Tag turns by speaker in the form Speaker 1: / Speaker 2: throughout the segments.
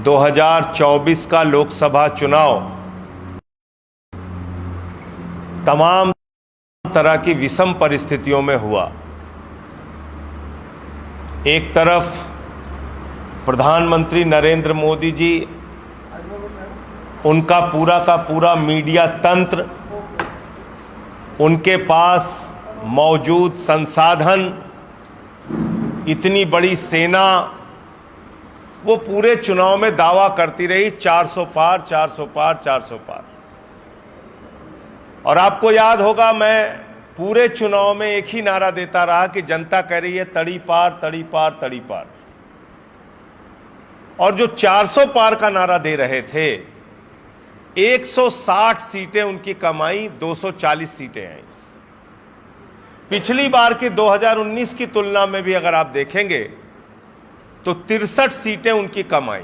Speaker 1: 2024 का लोकसभा चुनाव तमाम तरह की विषम परिस्थितियों में हुआ। एक तरफ प्रधानमंत्री नरेंद्र मोदी जी, उनका पूरा का पूरा मीडिया तंत्र, उनके पास मौजूद संसाधन, इतनी बड़ी सेना, वो पूरे चुनाव में दावा करती रही 400 पार, 400 पार, 400 पार। और आपको याद होगा, मैं पूरे चुनाव में एक ही नारा देता रहा कि जनता कह रही है तड़ी पार, तड़ी पार, तड़ी पार। और जो 400 पार का नारा दे रहे थे, 160 सीटें उनकी कमाई, 240 सीटें आई। पिछली बार की 2019 की तुलना में भी अगर आप देखेंगे तो 63 सीटें उनकी कमाई।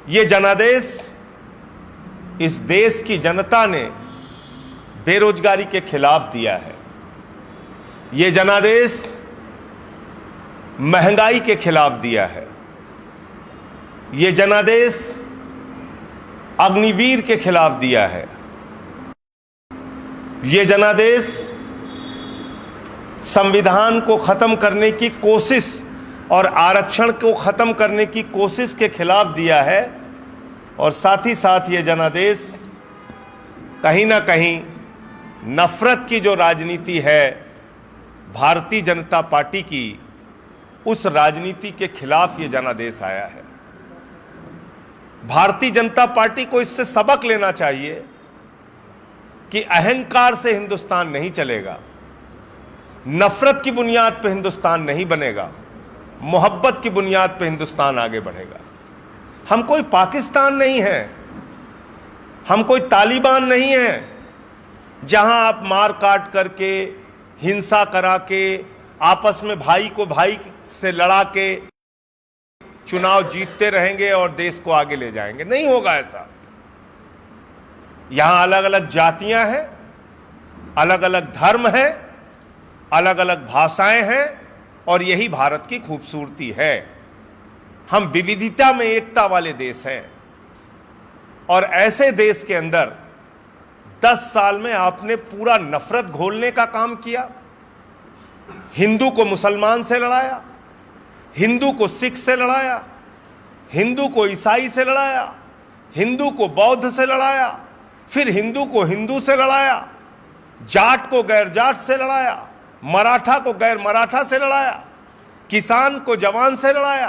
Speaker 1: ये जनादेश इस देश की जनता ने बेरोजगारी के खिलाफ दिया है। ये जनादेश महंगाई के खिलाफ दिया है। ये जनादेश अग्निवीर के खिलाफ दिया है। ये जनादेश संविधान को खत्म करने की कोशिश और आरक्षण को खत्म करने की कोशिश के खिलाफ दिया है। और साथ ही साथ ये जनादेश कहीं ना कहीं नफरत की जो राजनीति है भारतीय जनता पार्टी की, उस राजनीति के खिलाफ ये जनादेश आया है। भारतीय जनता पार्टी को इससे सबक लेना चाहिए कि अहंकार से हिंदुस्तान नहीं चलेगा, नफरत की बुनियाद पर हिंदुस्तान नहीं बनेगा, मोहब्बत की बुनियाद पर हिंदुस्तान आगे बढ़ेगा। हम कोई पाकिस्तान नहीं है, हम कोई तालिबान नहीं है जहां आप मार काट करके, हिंसा करा के, आपस में भाई को भाई से लड़ा के चुनाव जीतते रहेंगे और देश को आगे ले जाएंगे। नहीं होगा ऐसा। यहां अलग अलग जातियां हैं, अलग अलग धर्म है, अलग अलग भाषाएं हैं, और यही भारत की खूबसूरती है। हम विविधता में एकता वाले देश हैं। और ऐसे देश के अंदर 10 साल में आपने पूरा नफरत घोलने का काम किया। हिंदू को मुसलमान से लड़ाया, हिंदू को सिख से लड़ाया, हिंदू को ईसाई से लड़ाया, हिंदू को बौद्ध से लड़ाया, फिर हिंदू को हिंदू से लड़ाया, जाट को गैर जाट से लड़ाया, मराठा को गैर मराठा से लड़ाया, किसान को जवान से लड़ाया,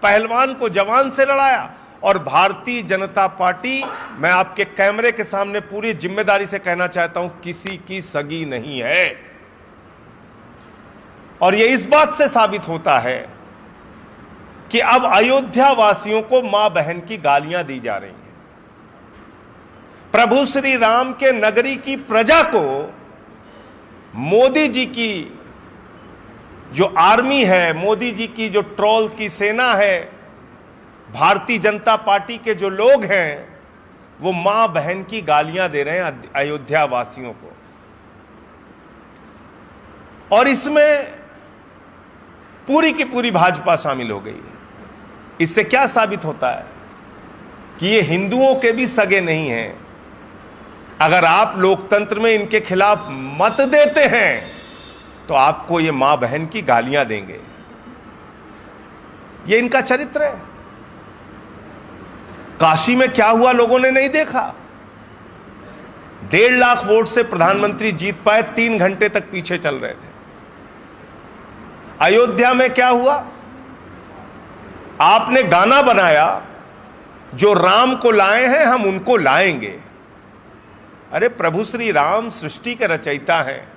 Speaker 1: पहलवान को जवान से लड़ाया। और भारतीय जनता पार्टी, मैं आपके कैमरे के सामने पूरी जिम्मेदारी से कहना चाहता हूं, किसी की सगी नहीं है। और यह इस बात से साबित होता है कि अब अयोध्या वासियों को मां बहन की गालियां दी जा रही हैं। प्रभु श्री राम के नगरी की प्रजा को मोदी जी की जो आर्मी है, मोदी जी की जो ट्रोल की सेना है, भारतीय जनता पार्टी के जो लोग हैं, वो मां बहन की गालियां दे रहे हैं अयोध्या वासियों को। और इसमें पूरी की पूरी भाजपा शामिल हो गई है। इससे क्या साबित होता है कि ये हिंदुओं के भी सगे नहीं हैं। अगर आप लोकतंत्र में इनके खिलाफ मत देते हैं तो आपको ये मां बहन की गालियां देंगे। ये इनका चरित्र है। काशी में क्या हुआ लोगों ने नहीं देखा। 1.5 लाख वोट से प्रधानमंत्री जीत पाए, 3 घंटे तक पीछे चल रहे थे। अयोध्या में क्या हुआ, आपने गाना बनाया, जो राम को लाए हैं हम उनको लाएंगे। अरे प्रभु श्री राम सृष्टि के रचयिता हैं,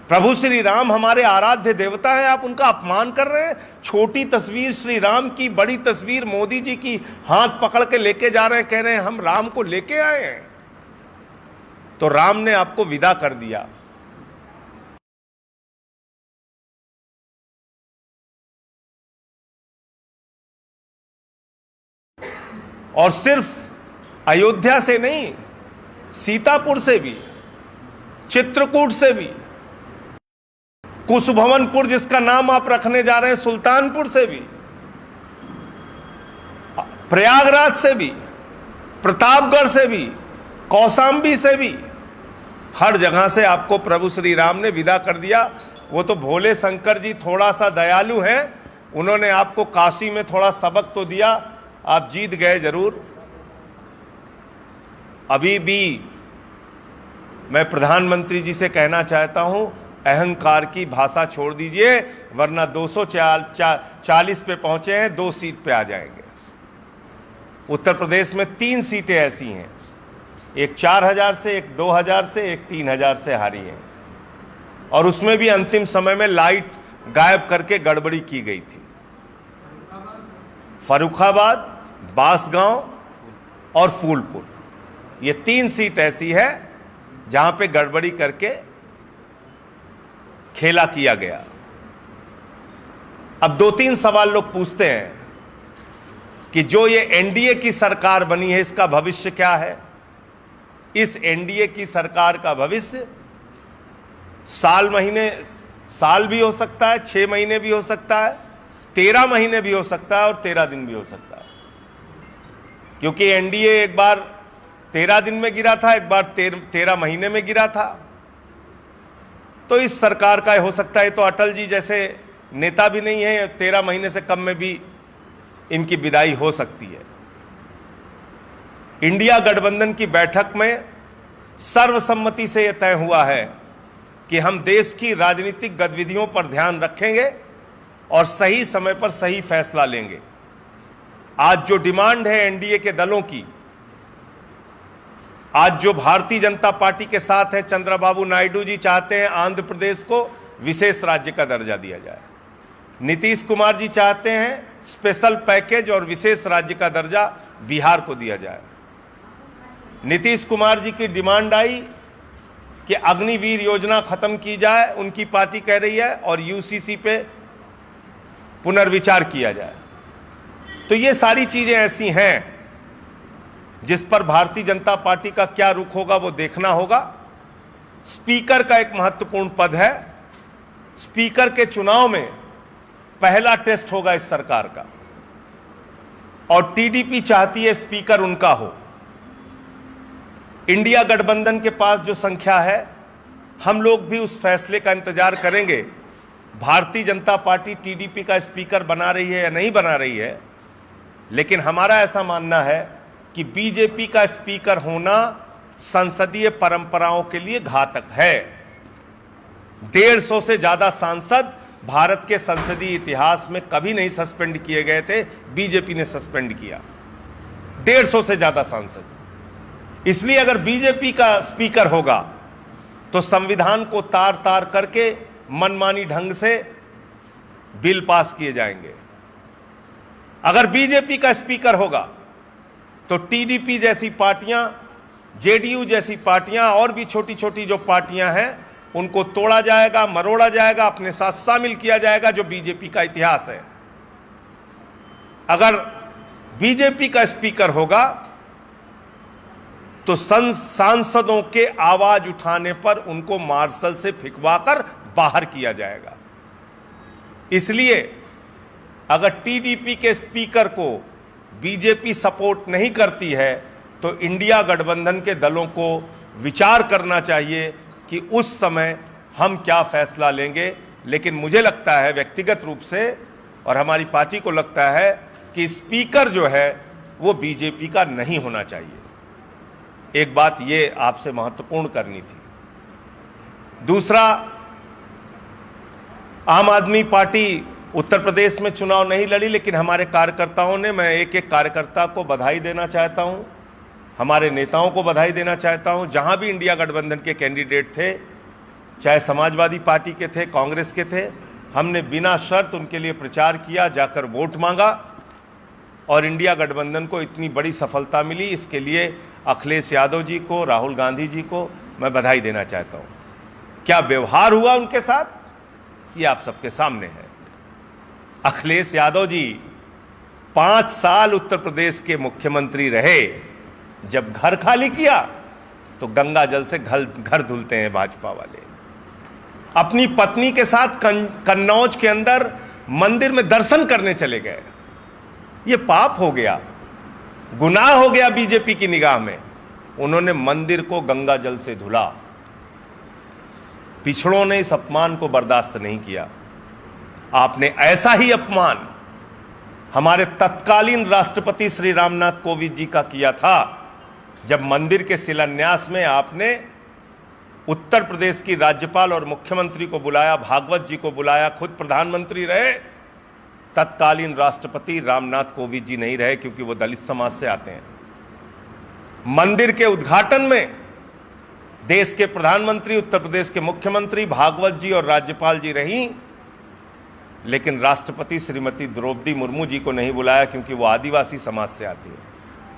Speaker 1: प्रभु श्री राम हमारे आराध्य देवता हैं, आप उनका अपमान कर रहे हैं। छोटी तस्वीर श्री राम की, बड़ी तस्वीर मोदी जी की हाथ पकड़ के लेके जा रहे हैं, कह रहे हैं हम राम को लेके आए हैं। तो राम ने आपको विदा कर दिया। और सिर्फ अयोध्या से नहीं, सीतापुर से भी, चित्रकूट से भी, कुशभवनपुर जिसका नाम आप रखने जा रहे हैं, सुल्तानपुर से भी प्रयागराज से भी, प्रतापगढ़ से भी, कौशाम्बी से भी, हर जगह से आपको प्रभु श्री राम ने विदा कर दिया। वो तो भोले शंकर जी थोड़ा सा दयालु हैं, उन्होंने आपको काशी में थोड़ा सबक तो दिया, आप जीत गए जरूर। अभी भी मैं प्रधानमंत्री जी से कहना चाहता हूं, अहंकार की भाषा छोड़ दीजिए, वरना 240 पे पहुंचे हैं, 2 सीट पे आ जाएंगे। उत्तर प्रदेश में 3 सीटें ऐसी हैं, एक 4000 से, एक 2000 से, एक 3000 से हारी है, और उसमें भी अंतिम समय में लाइट गायब करके गड़बड़ी की गई थी। फर्रुखाबाद, बांसगांव और फूलपुर, ये 3 सीट ऐसी है जहां पे गड़बड़ी करके खेला किया गया। अब 2-3 सवाल लोग पूछते हैं कि जो ये एनडीए की सरकार बनी है, इसका भविष्य क्या है। इस एनडीए की सरकार का भविष्य साल भी हो सकता है, 6 महीने भी हो सकता है, 13 महीने भी हो सकता है और 13 दिन भी हो सकता है, क्योंकि एनडीए एक बार 13 दिन में गिरा था, एक बार 13 महीने में गिरा था। तो इस सरकार का हो सकता है, तो अटल जी जैसे नेता भी नहीं है, 13 महीने से कम में भी इनकी विदाई हो सकती है। इंडिया गठबंधन की बैठक में सर्वसम्मति से यह तय हुआ है कि हम देश की राजनीतिक गतिविधियों पर ध्यान रखेंगे और सही समय पर सही फैसला लेंगे। आज जो डिमांड है एनडीए के दलों की, आज जो भारतीय जनता पार्टी के साथ है, चंद्रबाबू नायडू जी चाहते हैं आंध्र प्रदेश को विशेष राज्य का दर्जा दिया जाए, नीतीश कुमार जी चाहते हैं स्पेशल पैकेज और विशेष राज्य का दर्जा बिहार को दिया जाए। नीतीश कुमार जी की डिमांड आई कि अग्निवीर योजना खत्म की जाए, उनकी पार्टी कह रही है, और यूसीसी पे पुनर्विचार किया जाए। तो ये सारी चीजें ऐसी हैं जिस पर भारतीय जनता पार्टी का क्या रुख होगा वो देखना होगा। स्पीकर का एक महत्वपूर्ण पद है, स्पीकर के चुनाव में पहला टेस्ट होगा इस सरकार का, और टीडीपी चाहती है स्पीकर उनका हो। इंडिया गठबंधन के पास जो संख्या है, हम लोग भी उस फैसले का इंतजार करेंगे। भारतीय जनता पार्टी टीडीपी का स्पीकर बना रही है या नहीं बना रही है, लेकिन हमारा ऐसा मानना है कि बीजेपी का स्पीकर होना संसदीय परंपराओं के लिए घातक है। 150 से ज्यादा सांसद भारत के संसदीय इतिहास में कभी नहीं सस्पेंड किए गए थे, बीजेपी ने सस्पेंड किया 150 से ज्यादा सांसद। इसलिए अगर बीजेपी का स्पीकर होगा तो संविधान को तार तार करके मनमानी ढंग से बिल पास किए जाएंगे। अगर बीजेपी का स्पीकर होगा तो टीडीपी जैसी पार्टियां, जेडीयू जैसी पार्टियां और भी छोटी छोटी जो पार्टियां हैं उनको तोड़ा जाएगा, मरोड़ा जाएगा, अपने साथ शामिल किया जाएगा, जो बीजेपी का इतिहास है। अगर बीजेपी का स्पीकर होगा तो सांसदों के आवाज उठाने पर उनको मार्शल से फिकवाकर बाहर किया जाएगा। इसलिए अगर टीडीपी के स्पीकर को बीजेपी सपोर्ट नहीं करती है तो इंडिया गठबंधन के दलों को विचार करना चाहिए कि उस समय हम क्या फैसला लेंगे। लेकिन मुझे लगता है व्यक्तिगत रूप से, और हमारी पार्टी को लगता है कि स्पीकर जो है वो बीजेपी का नहीं होना चाहिए। एक बात ये आपसे महत्वपूर्ण करनी थी। दूसरा, आम आदमी पार्टी उत्तर प्रदेश में चुनाव नहीं लड़ी, लेकिन हमारे कार्यकर्ताओं ने, मैं एक एक कार्यकर्ता को बधाई देना चाहता हूं, हमारे नेताओं को बधाई देना चाहता हूं। जहां भी इंडिया गठबंधन के कैंडिडेट थे, चाहे समाजवादी पार्टी के थे, कांग्रेस के थे, हमने बिना शर्त उनके लिए प्रचार किया, जाकर वोट मांगा और इंडिया गठबंधन को इतनी बड़ी सफलता मिली। इसके लिए अखिलेश यादव जी को, राहुल गांधी जी को मैं बधाई देना चाहता हूं। क्या व्यवहार हुआ उनके साथ, ये आप सबके सामने है। अखिलेश यादव जी 5 साल उत्तर प्रदेश के मुख्यमंत्री रहे। जब घर खाली किया तो गंगा जल से घर धुलते हैं भाजपा वाले। अपनी पत्नी के साथ कन्नौज के अंदर मंदिर में दर्शन करने चले गए। ये पाप हो गया, गुनाह हो गया बीजेपी की निगाह में। उन्होंने मंदिर को गंगा जल से धुला। पिछड़ों ने इस अपमान को बर्दाश्त नहीं किया। आपने ऐसा ही अपमान हमारे तत्कालीन राष्ट्रपति श्री रामनाथ कोविंद जी का किया था, जब मंदिर के शिलान्यास में आपने उत्तर प्रदेश की राज्यपाल और मुख्यमंत्री को बुलाया, भागवत जी को बुलाया, खुद प्रधानमंत्री रहे, तत्कालीन राष्ट्रपति रामनाथ कोविंद जी नहीं रहे क्योंकि वो दलित समाज से आते हैं। मंदिर के उद्घाटन में देश के प्रधानमंत्री, उत्तर प्रदेश के मुख्यमंत्री, भागवत जी और राज्यपाल जी रही, लेकिन राष्ट्रपति श्रीमती द्रौपदी मुर्मू जी को नहीं बुलाया क्योंकि वो आदिवासी समाज से आती है।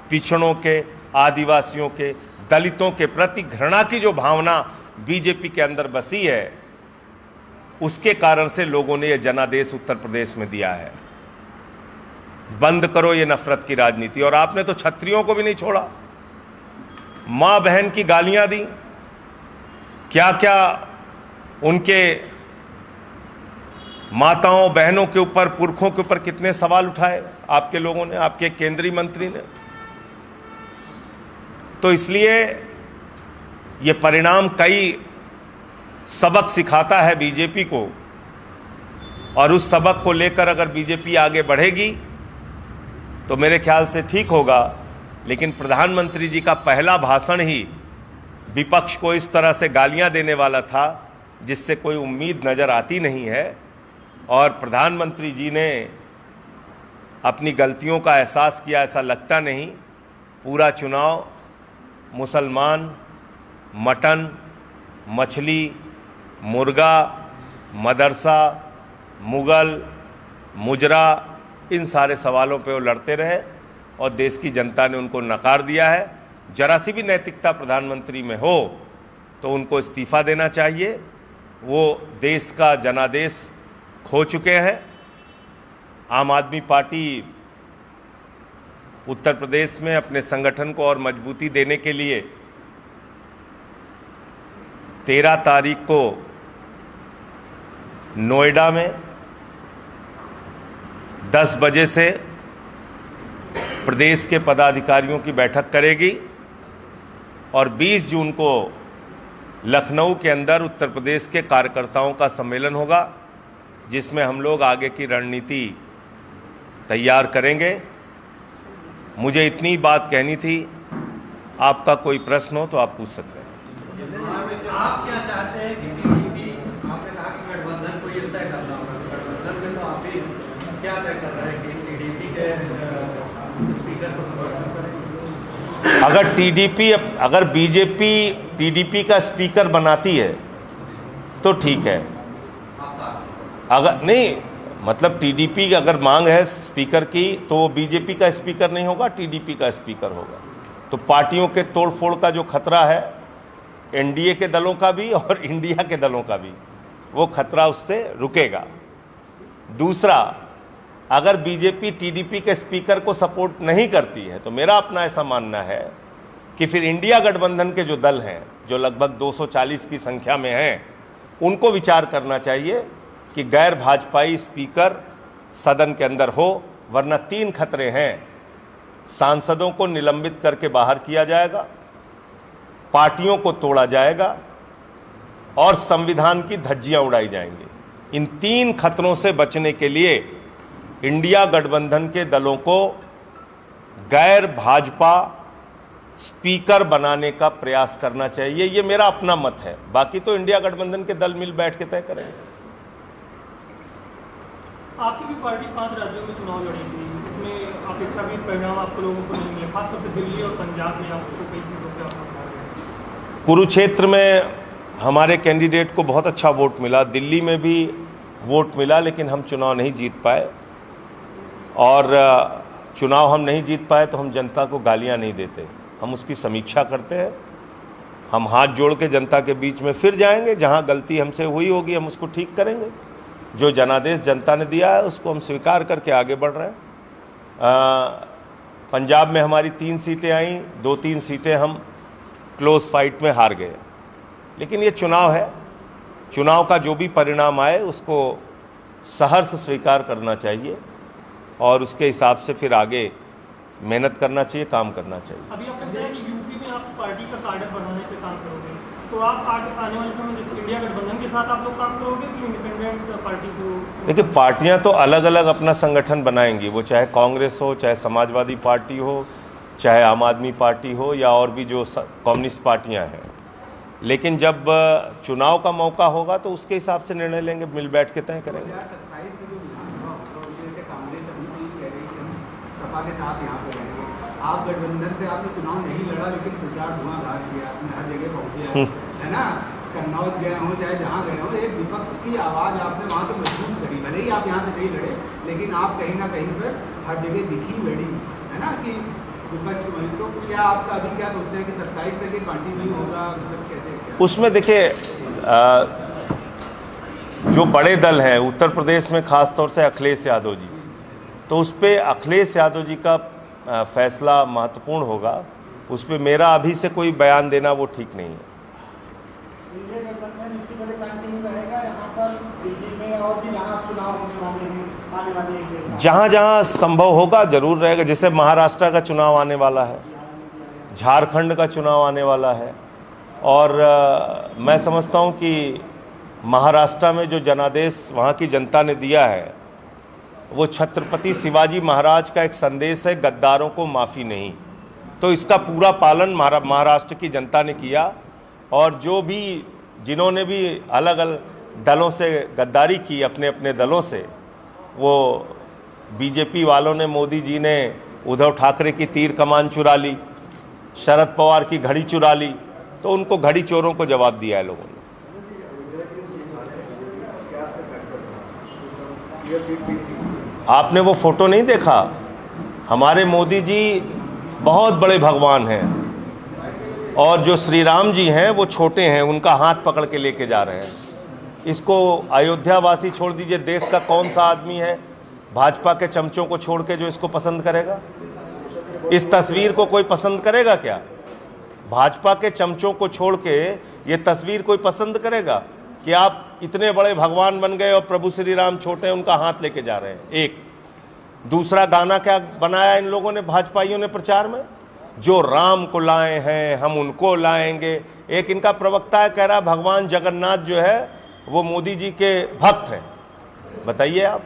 Speaker 1: पिछड़ों के, आदिवासियों के, दलितों के प्रति घृणा की जो भावना बीजेपी के अंदर बसी है, उसके कारण से लोगों ने यह जनादेश उत्तर प्रदेश में दिया है। बंद करो ये नफरत की राजनीति। और आपने तो क्षत्रियों को भी नहीं छोड़ा, मां बहन की गालियां दी, क्या क्या उनके माताओं बहनों के ऊपर, पुरखों के ऊपर कितने सवाल उठाए आपके लोगों ने, आपके केंद्रीय मंत्री ने। तो इसलिए ये परिणाम कई सबक सिखाता है बीजेपी को, और उस सबक को लेकर अगर बीजेपी आगे बढ़ेगी तो मेरे ख्याल से ठीक होगा। लेकिन प्रधानमंत्री जी का पहला भाषण ही विपक्ष को इस तरह से गालियां देने वाला था जिससे कोई उम्मीद नजर आती नहीं है। और प्रधानमंत्री जी ने अपनी गलतियों का एहसास किया, ऐसा लगता नहीं। पूरा चुनाव मुसलमान, मटन, मछली, मुर्गा, मदरसा, मुगल, मुजरा, इन सारे सवालों पे वो लड़ते रहे और देश की जनता ने उनको नकार दिया है। जरा सी भी नैतिकता प्रधानमंत्री में हो तो उनको इस्तीफा देना चाहिए। वो देश का जनादेश खो चुके हैं। आम आदमी पार्टी उत्तर प्रदेश में अपने संगठन को और मजबूती देने के लिए 13 तारीख को नोएडा में 10 बजे से प्रदेश के पदाधिकारियों की बैठक करेगी और 20 जून को लखनऊ के अंदर उत्तर प्रदेश के कार्यकर्ताओं का सम्मेलन होगा, जिसमें हम लोग आगे की रणनीति तैयार करेंगे। मुझे इतनी बात कहनी थी। आपका कोई प्रश्न हो तो आप पूछ सकते हैं।
Speaker 2: आप क्या चाहते हैं कि टीडीपी, आपने कहा कि गठबंधन को ये तय करना होगा, गठबंधन में तो आप ही क्या तय कर रहे हैं कि टीडीपी के स्पीकर को समर्थन करें?
Speaker 1: अगर बीजेपी टीडीपी का स्पीकर बनाती है तो ठीक है। अगर नहीं, मतलब टीडीपी अगर मांग है स्पीकर की तो वो बीजेपी का स्पीकर नहीं होगा, टीडीपी का स्पीकर होगा। तो पार्टियों के तोड़फोड़ का जो खतरा है, एनडीए के दलों का भी और इंडिया के दलों का भी, वो खतरा उससे रुकेगा। दूसरा, अगर बीजेपी टीडीपी के स्पीकर को सपोर्ट नहीं करती है तो मेरा अपना ऐसा मानना है कि फिर इंडिया गठबंधन के जो दल हैं, जो लगभग 240 की संख्या में हैं, उनको विचार करना चाहिए कि गैर भाजपाई स्पीकर सदन के अंदर हो, वरना 3 खतरे हैं। सांसदों को निलंबित करके बाहर किया जाएगा, पार्टियों को तोड़ा जाएगा और संविधान की धज्जियां उड़ाई जाएंगी। इन 3 खतरों से बचने के लिए इंडिया गठबंधन के दलों को गैर भाजपा स्पीकर बनाने का प्रयास करना चाहिए। ये मेरा अपना मत है, बाकी तो इंडिया गठबंधन के दल मिल बैठ के तय करेंगे।
Speaker 3: आपकी भी पार्टी 5 राज्यों में चुनाव लड़ी थी, इसमें अपेक्षाकृत परिणाम आप लोगों को नहीं मिले, खासतौर से दिल्ली और पंजाब में आपको कई सीटों पे आप।
Speaker 1: कुरुक्षेत्र में हमारे कैंडिडेट को बहुत अच्छा वोट मिला, दिल्ली में भी वोट मिला, लेकिन हम चुनाव नहीं जीत पाए। और चुनाव हम नहीं जीत पाए तो हम जनता को गालियां नहीं देते, हम उसकी समीक्षा करते हैं। हम हाथ जोड़ के जनता के बीच में फिर जाएंगे, जहां गलती हमसे हुई होगी हम उसको ठीक करेंगे। जो जनादेश जनता ने दिया है उसको हम स्वीकार करके आगे बढ़ रहे हैं। पंजाब में हमारी 3 सीटें आईं, 2-3 सीटें हम क्लोज फाइट में हार गए। लेकिन ये चुनाव है, चुनाव का जो भी परिणाम आए उसको सहर्ष स्वीकार करना चाहिए। और उसके हिसाब से फिर आगे मेहनत करना चाहिए, काम करना चाहिए।
Speaker 3: अभी आपने बताया कि यूपी में आप पार्टी का कार्डर बढ़ाने पे काम करोगे, तो आप आने वाले समय जैसे इंडिया गठबंधन के साथ आप लोग काम करोगे कि इंडिपेंडेंट पार्टी को?
Speaker 1: देखिए, पार्टियां तो अलग अलग अपना संगठन बनाएंगी, वो चाहे कांग्रेस हो, चाहे समाजवादी पार्टी हो, चाहे आम आदमी पार्टी हो, या और भी जो कम्युनिस्ट पार्टियां हैं। लेकिन जब चुनाव का मौका होगा तो उसके हिसाब से निर्णय लेंगे, मिल बैठ के तय करेंगे।
Speaker 4: के साथ यहाँ पे रहेंगे, आप गठबंधन से आपने चुनाव नहीं लड़ा, लेकिन प्रचार धुआंधार किया, आपने हर जगह पहुंचे है ना, कन्नौज गए हो चाहे जहाँ गए हो, एक विपक्ष की आवाज़ आपने वहाँ तो मजबूत करी। भले ही आप यहाँ से नहीं लड़े, लेकिन आप कहीं ना कहीं पर हर जगह दिखी लड़ी, है ना, कि विपक्ष में। तो क्या आपका अभी क्या सोचते हैं कि 27 तक कंटिन्यू होगा, मतलब कैसे?
Speaker 1: उसमें देखिए, जो बड़े दल हैं उत्तर प्रदेश में, खासतौर से अखिलेश यादव जी, तो उस पर अखिलेश यादव जी का फैसला महत्वपूर्ण होगा। उस पर मेरा अभी से कोई बयान देना वो ठीक नहीं है।
Speaker 5: इसी तरह कंटिन्यू रहेगा यहाँ पर दिल्ली में और भी जहाँ चुनाव होने वाले हैं आने वाले एक डेढ़ साल?
Speaker 1: जहाँ जहाँ संभव होगा जरूर रहेगा। जैसे महाराष्ट्र का चुनाव आने वाला है, झारखंड का चुनाव आने वाला है, और मैं समझता हूँ कि महाराष्ट्र में जो जनादेश वहाँ की जनता ने दिया है वो छत्रपति शिवाजी महाराज का एक संदेश है, गद्दारों को माफ़ी नहीं। तो इसका पूरा पालन महाराष्ट्र की जनता ने किया, और जो भी जिन्होंने भी अलग अलग दलों से गद्दारी की अपने अपने दलों से, वो बीजेपी वालों ने, मोदी जी ने उद्धव ठाकरे की तीर कमान चुरा ली, शरद पवार की घड़ी चुरा ली, तो उनको घड़ी चोरों को जवाब दिया है लोगों ने। आपने वो फोटो नहीं देखा? हमारे मोदी जी बहुत बड़े भगवान हैं, और जो श्री राम जी हैं वो छोटे हैं, उनका हाथ पकड़ के लेके जा रहे हैं। इसको अयोध्या वासी छोड़ दीजिए, देश का कौन सा आदमी है भाजपा के चमचों को छोड़ के जो इसको पसंद करेगा? इस तस्वीर को कोई पसंद करेगा क्या? भाजपा के चमचों को छोड़ के ये तस्वीर कोई पसंद करेगा कि आप इतने बड़े भगवान बन गए और प्रभु श्री राम छोटे हैं, उनका हाथ लेके जा रहे हैं? एक दूसरा गाना क्या बनाया इन लोगों ने, भाजपाइयों ने प्रचार में, जो राम को लाए हैं हम उनको लाएंगे। एक इनका प्रवक्ता है, कह रहा भगवान जगन्नाथ जो है वो मोदी जी के भक्त हैं। बताइए आप।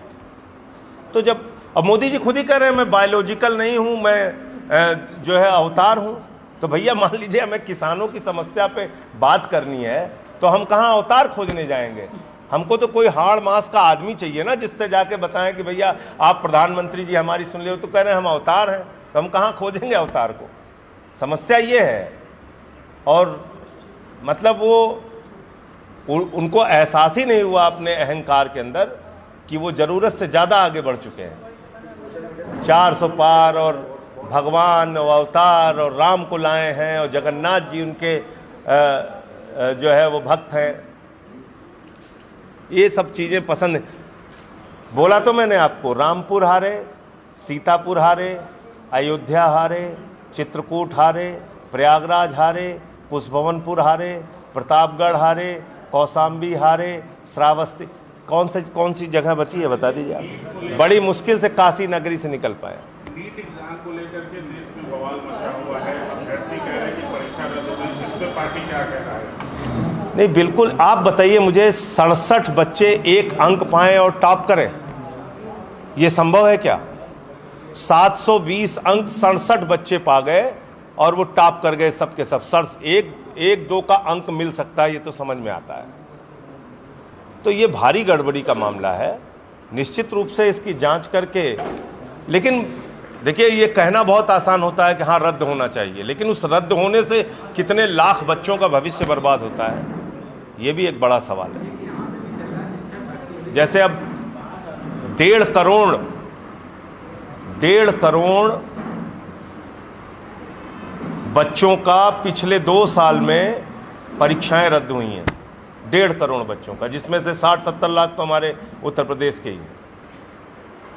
Speaker 1: तो जब अब मोदी जी खुद ही कह रहे हैं मैं बायोलॉजिकल नहीं हूं, मैं जो है अवतार हूं, तो भैया मान लीजिए हमें किसानों की समस्या पे बात करनी है तो हम कहाँ अवतार खोजने जाएंगे? हमको तो कोई हाड़ मास का आदमी चाहिए ना, जिससे जाके बताएं कि भैया आप प्रधानमंत्री जी हमारी सुन ले, तो कह रहे हैं हम अवतार हैं, तो हम कहाँ खोजेंगे अवतार को? समस्या ये है। और मतलब वो उनको एहसास ही नहीं हुआ अपने अहंकार के अंदर कि वो जरूरत से ज़्यादा आगे बढ़ चुके हैं। 400 पार और भगवान और अवतार और राम को लाए हैं, और जगन्नाथ जी उनके जो है वो भक्त हैं। ये सब चीज़ें पसंद है। बोला तो मैंने आपको, रामपुर हारे, सीतापुर हारे, अयोध्या हारे, चित्रकूट हारे, प्रयागराज हारे, पुष्पवनपुर हारे, प्रतापगढ़ हारे, कौशाम्बी हारे, श्रावस्ती, कौन सी जगह बची है बता दीजिए आप? बड़ी मुश्किल से काशी नगरी से निकल पाए।
Speaker 6: नीट एग्जाम को लेकर के देश में बवाल मचा हुआ है, अभ्यर्थी कह रहे हैं कि परीक्षा रद्द हुई, इस पर पार्टी क्या कह रहा है?
Speaker 1: नहीं, बिल्कुल। आप बताइए मुझे, 67 बच्चे 1 अंक पाएं और टॉप करें, ये संभव है क्या? 720 अंक 67 बच्चे पा गए और वो टॉप कर गए सबके सब। एक दो का अंक मिल सकता है, ये तो समझ में आता है। तो ये भारी गड़बड़ी का मामला है, निश्चित रूप से इसकी जांच करके। लेकिन देखिए, ये कहना बहुत आसान होता है कि हाँ रद्द होना चाहिए, लेकिन उस रद्द होने से कितने लाख बच्चों का भविष्य बर्बाद होता है, ये भी एक बड़ा सवाल है। जैसे अब 1.5 करोड़ बच्चों का पिछले 2 साल में परीक्षाएं रद्द हुई हैं। 1.5 करोड़ बच्चों का, जिसमें से 60-70 लाख तो हमारे उत्तर प्रदेश के ही हैं।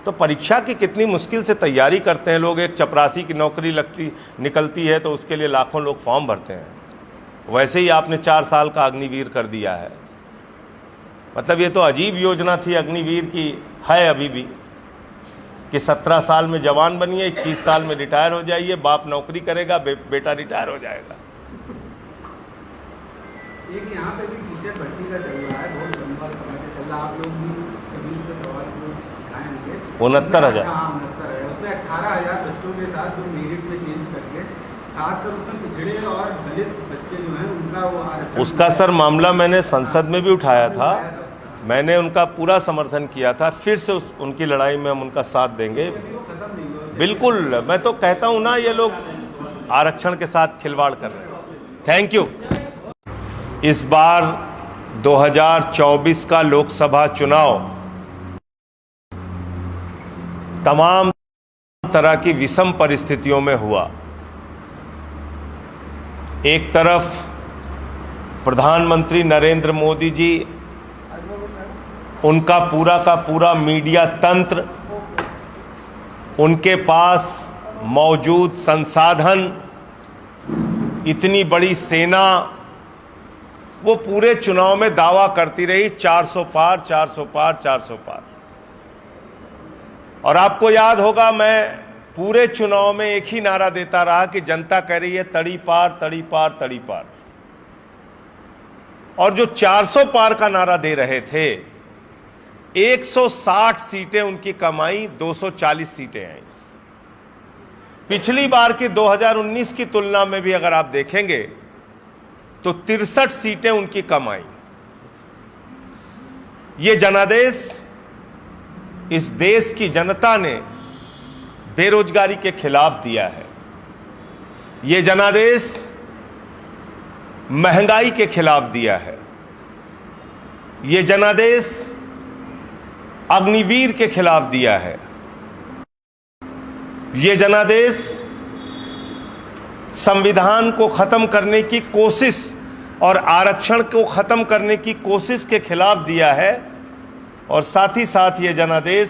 Speaker 1: तो परीक्षा की कितनी मुश्किल से तैयारी करते हैं लोग। एक चपरासी की नौकरी निकलती है तो उसके लिए लाखों लोग फॉर्म भरते हैं। वैसे ही आपने 4 साल का अग्निवीर कर दिया है। मतलब ये तो अजीब योजना थी अग्निवीर की, है अभी भी। कि 17 साल में जवान बनिए, 21 साल में रिटायर हो जाइए, बाप नौकरी करेगा, बेटा रिटायर हो जाएगा।
Speaker 4: एक यहाँ पे भी टीचर भर्ती का चल रहा है, बहुत लंबा समय से चल रहा है। आप लोग भी कभी तो प्रवास को दिखाए होंगे।
Speaker 1: 69,000।
Speaker 4: हाँ, 69,000। उसमें 18,000 बच्चों के साथ जो मेरिट में चेंज करके, खासकर उसमें पिछड़े और दलित बच्चे जो हैं उनका वो आरक्षण,
Speaker 1: उसका सर मामला मैंने संसद में भी उठाया था, मैंने उनका पूरा समर्थन किया था। फिर से उनकी लड़ाई में हम उनका साथ देंगे। बिल्कुल, मैं तो कहता हूं ना, ये लोग आरक्षण के साथ खिलवाड़ कर रहे हैं। Thank you. इस बार 2024 का लोकसभा चुनाव तमाम तरह की विषम परिस्थितियों में हुआ। एक तरफ प्रधानमंत्री नरेंद्र मोदी जी, उनका पूरा का पूरा मीडिया तंत्र, उनके पास मौजूद संसाधन, इतनी बड़ी सेना, वो पूरे चुनाव में दावा करती रही 400 पार, 400 पार, 400 पार। और आपको याद होगा, मैं पूरे चुनाव में एक ही नारा देता रहा कि जनता कह रही है तड़ी पार, तड़ी पार, तड़ी पार। और जो 400 पार का नारा दे रहे थे, 160 सीटें उनकी कमाई, 240 सीटें आई। पिछली बार की 2019 की तुलना में भी अगर आप देखेंगे तो 63 सीटें उनकी कमाई। ये जनादेश इस देश की जनता ने बेरोजगारी के खिलाफ दिया है। ये जनादेश महंगाई के खिलाफ दिया है। ये जनादेश अग्निवीर के खिलाफ दिया है। ये जनादेश संविधान को खत्म करने की कोशिश और आरक्षण को खत्म करने की कोशिश के खिलाफ दिया है। और साथ ही साथ ये जनादेश